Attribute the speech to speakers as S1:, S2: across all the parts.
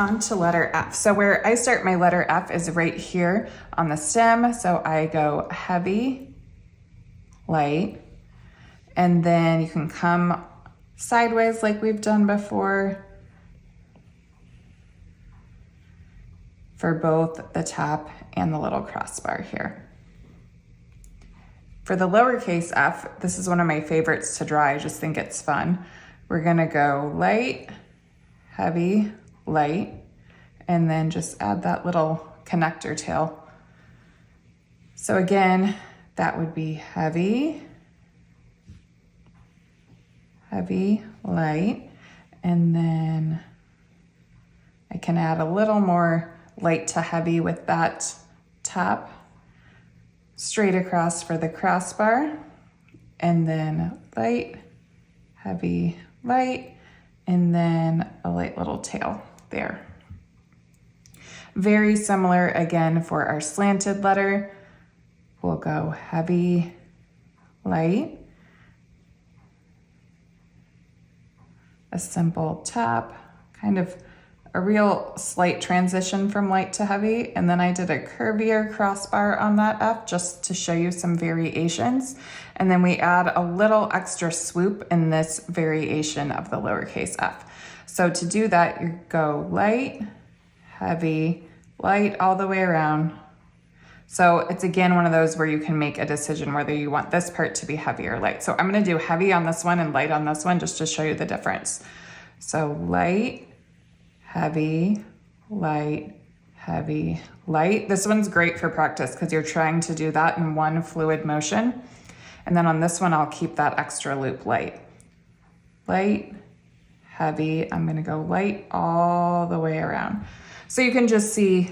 S1: on to letter F. So where I start my letter F is right here on the stem. So I go heavy, light, and then you can come sideways like we've done before for both the top and the little crossbar here. For the lowercase f, this is one of my favorites to draw. I just think it's fun. We're gonna go light, heavy, light, and then just add that little connector tail. So again, that would be heavy, heavy, light, and then I can add a little more light to heavy with that top, straight across for the crossbar, and then light, heavy, light, and then a light little tail there. Very similar again for our slanted letter. We'll go heavy, light, a simple top, kind of a real slight transition from light to heavy. And then I did a curvier crossbar on that F just to show you some variations. And then we add a little extra swoop in this variation of the lowercase f. So to do that, you go light, heavy, light all the way around. So it's again one of those where you can make a decision whether you want this part to be heavy or light. So I'm gonna do heavy on this one and light on this one just to show you the difference. So light, heavy, light, heavy, light. This one's great for practice because you're trying to do that in one fluid motion. And then on this one, I'll keep that extra loop light. Light, heavy, I'm gonna go light all the way around. So you can just see,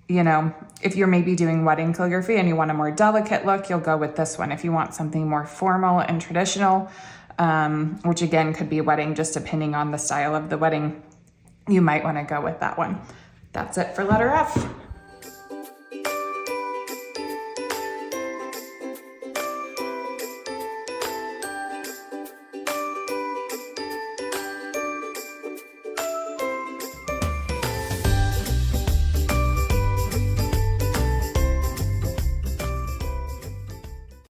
S1: you know, if you're maybe doing wedding calligraphy and you want a more delicate look, you'll go with this one. If you want something more formal and traditional, which again could be wedding, just depending on the style of the wedding, you might want to go with that one. That's it for letter F.